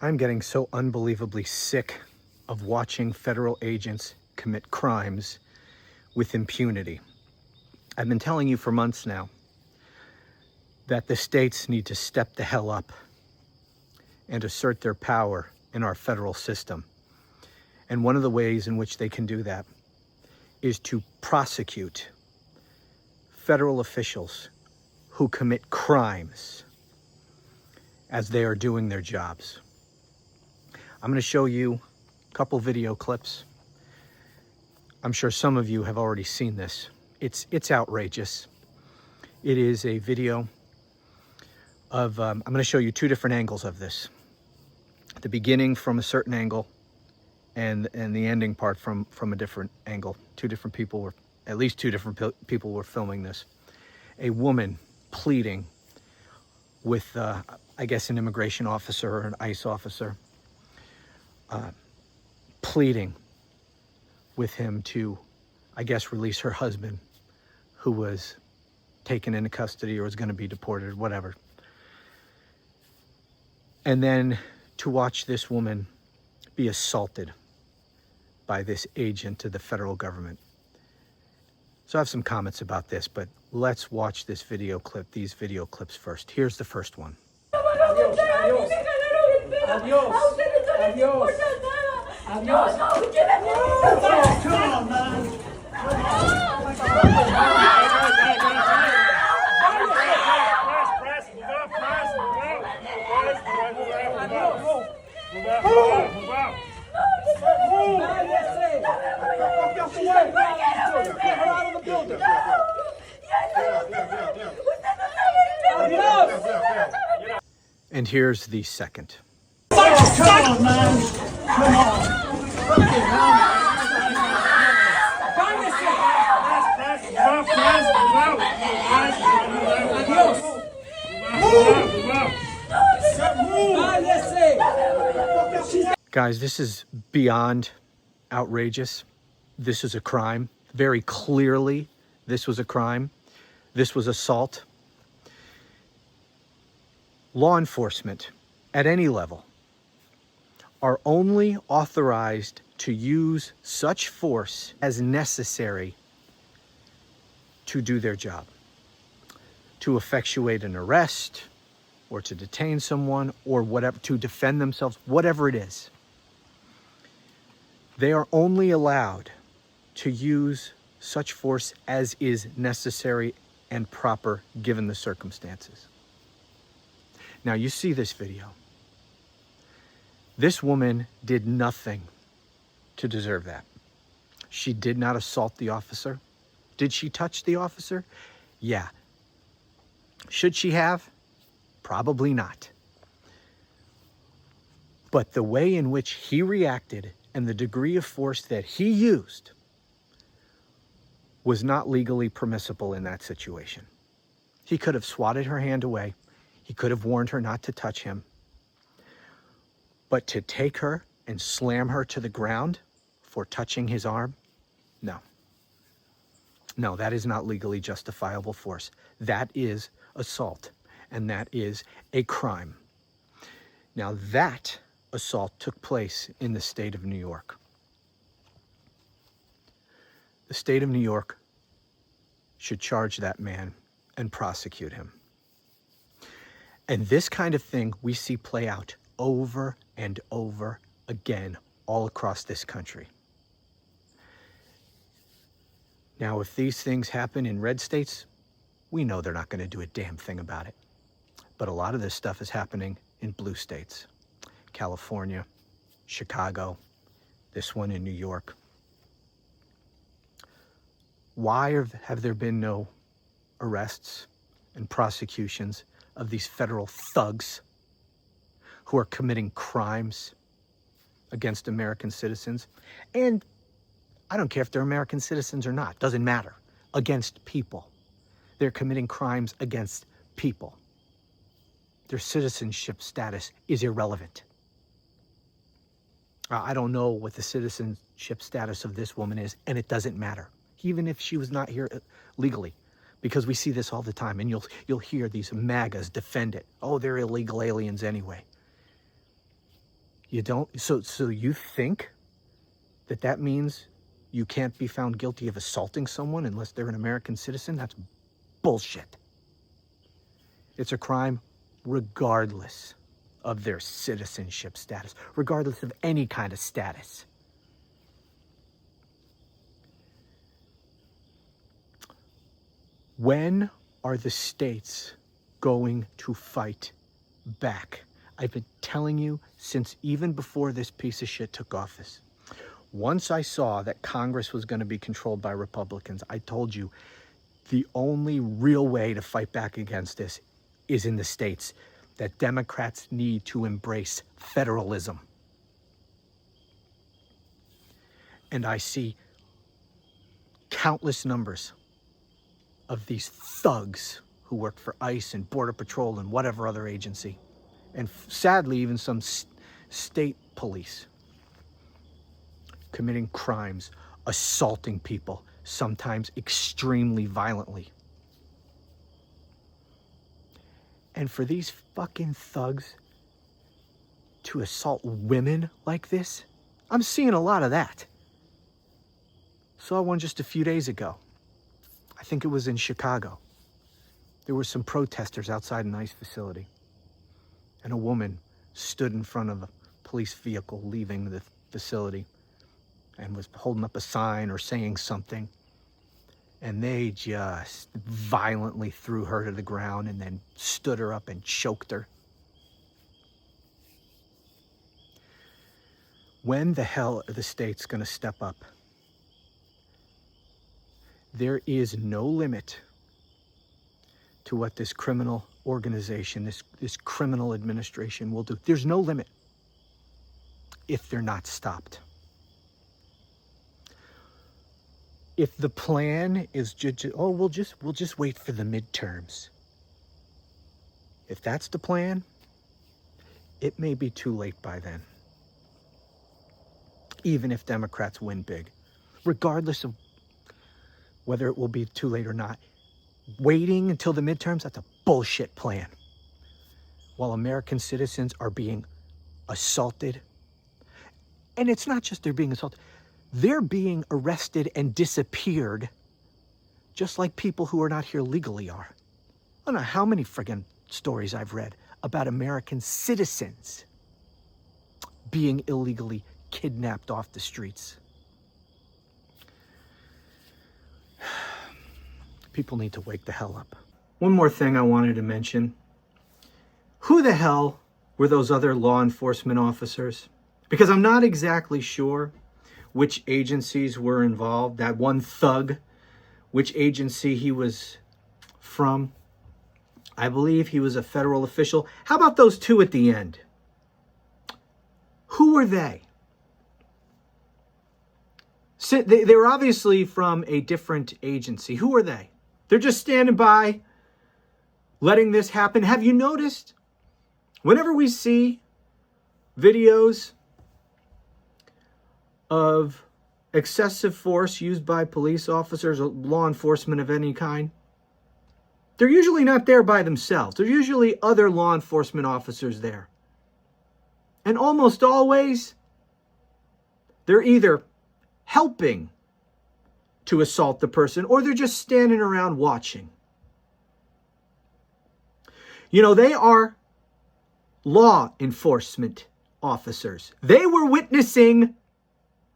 I'm getting so unbelievably sick of watching federal agents commit crimes with impunity. I've been telling you for months now that the states need to step the hell up and assert their power in our federal system. And one of the ways in which they can do that is to prosecute federal officials who commit crimes as they are doing their jobs. I'm going to show you a couple video clips. I'm sure some of you have already seen this. It's outrageous. It is a video of, I'm going to show you two different angles of this. The beginning from a certain angle and the ending part from a different angle. At least two different people were filming this. A woman pleading with, I guess, an immigration officer or an ICE officer, pleading with him to, I guess, release her husband who was taken into custody or was going to be deported, whatever. And then to watch this woman be assaulted by this agent of the federal government. So I have some comments about this, but let's watch this video clip, these video clips first. Here's the first one. Adiós, adiós, adiós, adiós, adiós. Oh, come on, man. And here's the second. Oh, come on, man. Come on. Guys, this is beyond outrageous. This is a crime. Very clearly, this was a crime. This was assault. Law enforcement at any level are only authorized to use such force as necessary to do their job, to effectuate an arrest or to detain someone or whatever, to defend themselves, whatever it is. They are only allowed to use such force as is necessary and proper given the circumstances. Now you see this video. This woman did nothing to deserve that. She did not assault the officer. Did she touch the officer? Yeah. Should she have? Probably not. But the way in which he reacted and the degree of force that he used was not legally permissible in that situation. He could have swatted her hand away. He could have warned her not to touch him. But to take her and slam her to the ground for touching his arm? No. No, that is not legally justifiable force. That is assault, and that is a crime. Now that assault took place in the state of New York. The state of New York should charge that man and prosecute him. And this kind of thing we see play out over and over again all across this country. Now, if these things happen in red states, we know they're not going to do a damn thing about it. But a lot of this stuff is happening in blue states. California, Chicago, this one in New York. Why have there been no arrests and prosecutions of these federal thugs who are committing crimes against American citizens? And I don't care if they're American citizens or not, doesn't matter. Against people. They're committing crimes against people. Their citizenship status is irrelevant. I don't know what the citizenship status of this woman is, and it doesn't matter, even if she was not here legally, because we see this all the time, and you'll hear these MAGAs defend it. Oh, they're illegal aliens anyway. You don't? So you think that means you can't be found guilty of assaulting someone unless they're an American citizen? That's bullshit. It's a crime regardless of their citizenship status, regardless of any kind of status. When are the states going to fight back? I've been telling you since even before this piece of shit took office. Once I saw that Congress was going to be controlled by Republicans, I told you the only real way to fight back against this is in the states, that Democrats need to embrace federalism. And I see countless numbers of these thugs who work for ICE and Border Patrol and whatever other agency, and sadly even some state police, committing crimes, assaulting people, sometimes extremely violently. And for these fucking thugs to assault women like this, I'm seeing a lot of that. Saw one just a few days ago. I think it was in Chicago. There were some protesters outside an ICE facility, and a woman stood in front of a police vehicle leaving the facility and was holding up a sign or saying something. And they just violently threw her to the ground and then stood her up and choked her. When the hell are the states going to step up? There is no limit to what this criminal organization, this criminal administration will do. There's no limit if they're not stopped. If the plan is we'll just wait for the midterms. If that's the plan, it may be too late by then. Even if Democrats win big, regardless of whether it will be too late or not, waiting until the midterms, that's a bullshit plan. While American citizens are being assaulted, and it's not just they're being assaulted, they're being arrested and disappeared just like people who are not here legally are. I don't know how many friggin' stories I've read about American citizens being illegally kidnapped off the streets. People need to wake the hell up. One more thing I wanted to mention. Who the hell were those other law enforcement officers? Because I'm not exactly sure which agencies were involved. That one thug, which agency he was from. I believe he was a federal official. How about those two at the end? Who were they? They were obviously from a different agency. Who are they? They're just standing by, letting this happen. Have you noticed, whenever we see videos of excessive force used by police officers or law enforcement of any kind, they're usually not there by themselves. There's usually other law enforcement officers there. And almost always, they're either helping to assault the person or they're just standing around watching. You know, they are law enforcement officers. They were witnessing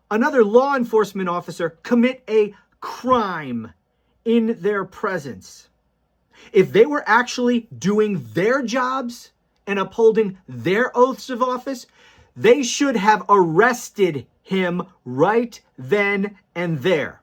another law enforcement officer commit a crime in their presence. If they were actually doing their jobs and upholding their oaths of office, they should have arrested him right then and there.